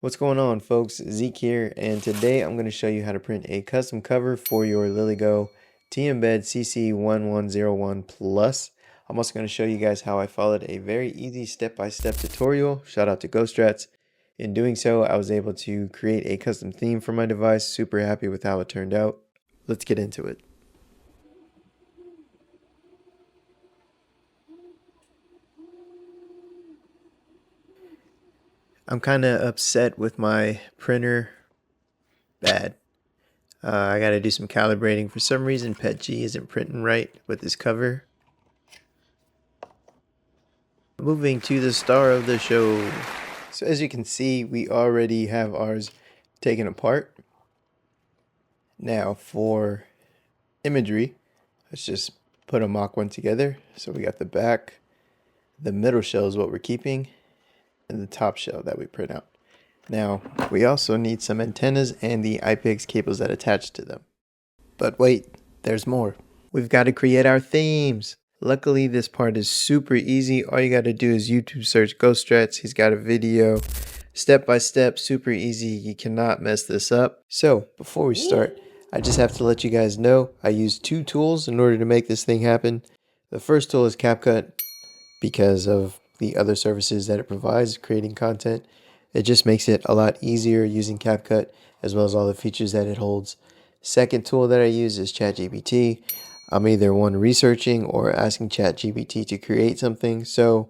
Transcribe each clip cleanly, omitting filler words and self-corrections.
What's going on, folks? Zeke here, and today I'm going to show you how to print a custom cover for your LilyGo t-embed CC1101 Plus. I'm also going to show you guys how I followed a very easy step-by-step tutorial. Shout out to Strats. In doing so, I was able to create a custom theme for my device. Super happy with how it turned out. Let's get into it. I'm kind of upset with my printer. Bad. I got to do some calibrating. For some reason, PETG isn't printing right with this cover. Moving to the star of the show. So as you can see, we already have ours taken apart. Now for imagery, let's just put a mock one together. So we got the back, the middle shell is what we're keeping, and the top shell that we print out. Now, we also need some antennas and the IPX cables that attach to them. But wait, there's more. We've got to create our themes. Luckily, this part is super easy. All you got to do is YouTube search Strats. He's got a video, step by step, super easy. You cannot mess this up. So before we start, I just have to let you guys know I used two tools in order to make this thing happen. The first tool is CapCut because of the other services that it provides creating content. It just makes it a lot easier using CapCut as well as all the features that it holds. Second tool that I use is ChatGPT. I'm either one researching or asking ChatGPT to create something. So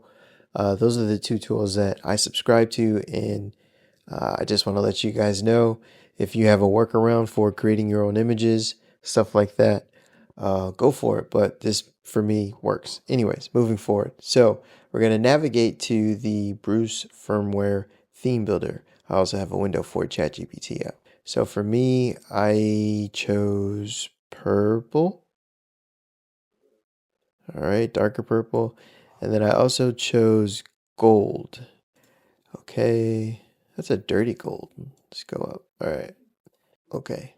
those are the two tools that I subscribe to, and I just want to let you guys know if you have a workaround for creating your own images, stuff like that, go for it. But this for me works. Anyways, moving forward. So we're going to navigate to the Bruce Firmware theme builder. I also have a window for ChatGPT app. So for me, I chose purple. All right, darker purple. And then I also chose gold. Okay, that's a dirty gold. Let's go up. All right. Okay.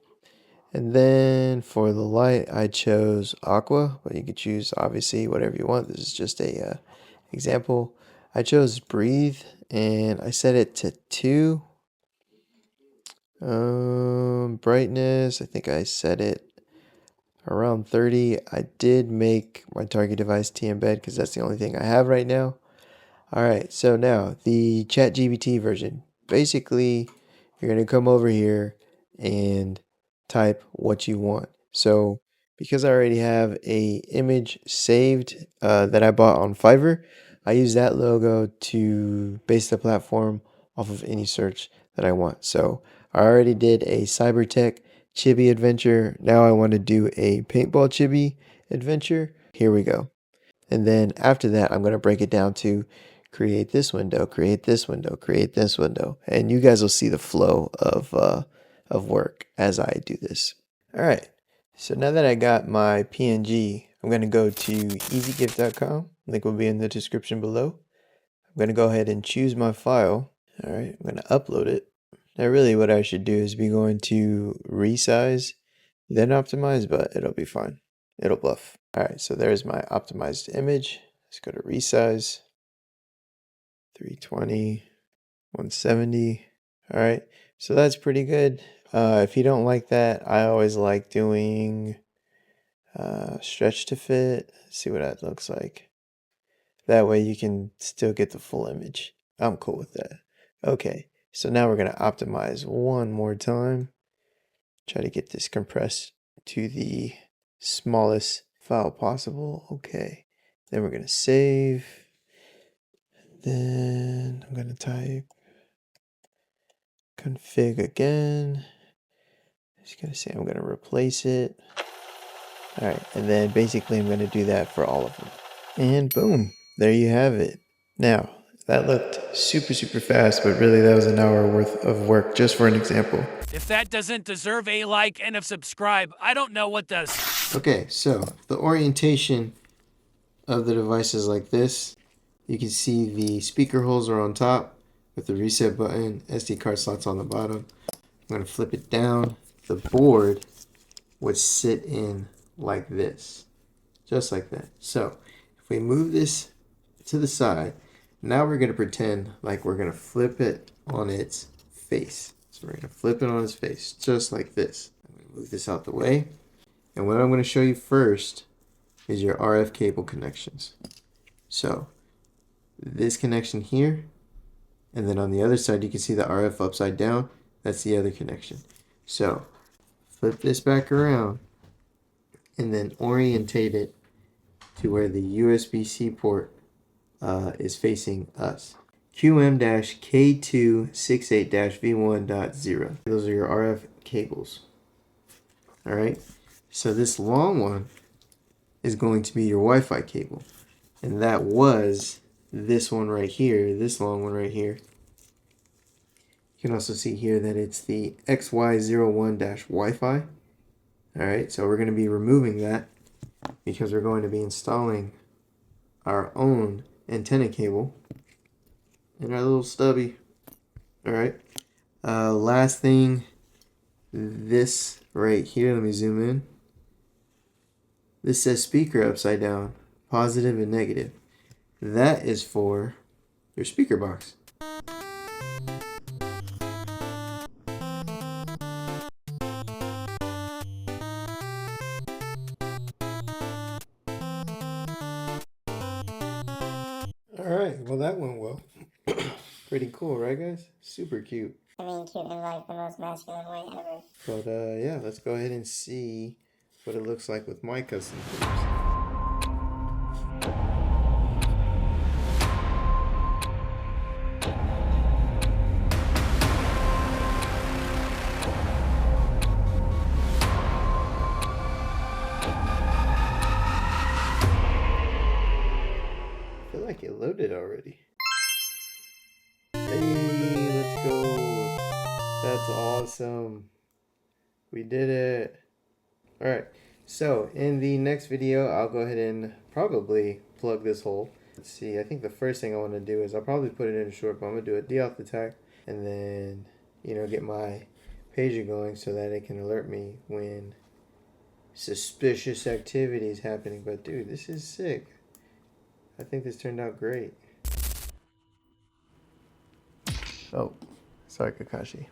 And then for the light, I chose aqua, but you could choose obviously whatever you want. This is just a example. I chose breathe and I set it to 2. Brightness, I think I set it around 30. I did make my target device t-embed because that's the only thing I have right now. All right, so now the ChatGPT version. Basically, you're going to come over here and type what you want. So because I already have a image saved that I bought on Fiverr, I use that logo to base the platform off of any search that I want. So I already did a Cybertech chibi adventure. Now I want to do a paintball chibi adventure. Here we go. And then after that, I'm going to break it down to create this window, create this window, create this window. And you guys will see the flow of work as I do this. All right. So now that I got my PNG, I'm going to go to easygift.com. Link will be in the description below. I'm going to go ahead and choose my file. All right. I'm going to upload it. Now really what I should do is be going to resize, then optimize, but it'll be fine. It'll buff. All right, so there's my optimized image. Let's go to resize, 320, 170. All right, so that's pretty good. If you don't like that, I always like doing stretch to fit. Let's see what that looks like. That way you can still get the full image. I'm cool with that. Okay, so now we're gonna optimize one more time. Try to get this compressed to the smallest file possible. Okay, then we're gonna save. Then I'm gonna type config again. Just gonna say I'm gonna replace it. All right, and then basically I'm gonna do that for all of them. And boom, there you have it. Now, that looked super fast, but really that was an hour worth of work just for an example. If that doesn't deserve a like and a subscribe, I don't know what does. Okay, so the orientation of the device is like this. You can see the speaker holes are on top with the reset button, SD card slots on the bottom. I'm going to flip it down. The board would sit in like this, just like that. So if we move this to the side, now we're going to pretend like we're going to flip it on its face. So we're going to flip it on its face, just like this. I'm going to move this out the way. And what I'm going to show you first is your RF cable connections. So this connection here, and then on the other side you can see the RF upside down. That's the other connection. So flip this back around and then orientate it to where the USB-C port is facing us. QM-K268-V1.0. Those are your RF cables. Alright, so this long one is going to be your Wi-Fi cable. And that was this one right here, this long one right here. You can also see here that it's the XY01-Wi-Fi. Alright, so we're going to be removing that because we're going to be installing our own antenna cable in our little stubby. Alright, last thing, this right here, let me zoom in. This says speaker upside down, positive and negative. That is for your speaker box. Alright, well that went well. Pretty cool, right guys? Super cute. I mean, cute in like the most masculine way ever. But yeah, let's go ahead and see what it looks like with my custom themes. I feel like it loaded already. Hey, let's go. That's awesome. We did it. Alright, so in the next video, I'll go ahead and probably plug this hole. Let's see, I think the first thing I want to do is I'll probably put it in a short, but I'm going to do a deauth attack and then, you know, get my pager going so that it can alert me when suspicious activity is happening. But dude, this is sick. I think this turned out great. Oh, sorry Kakashi.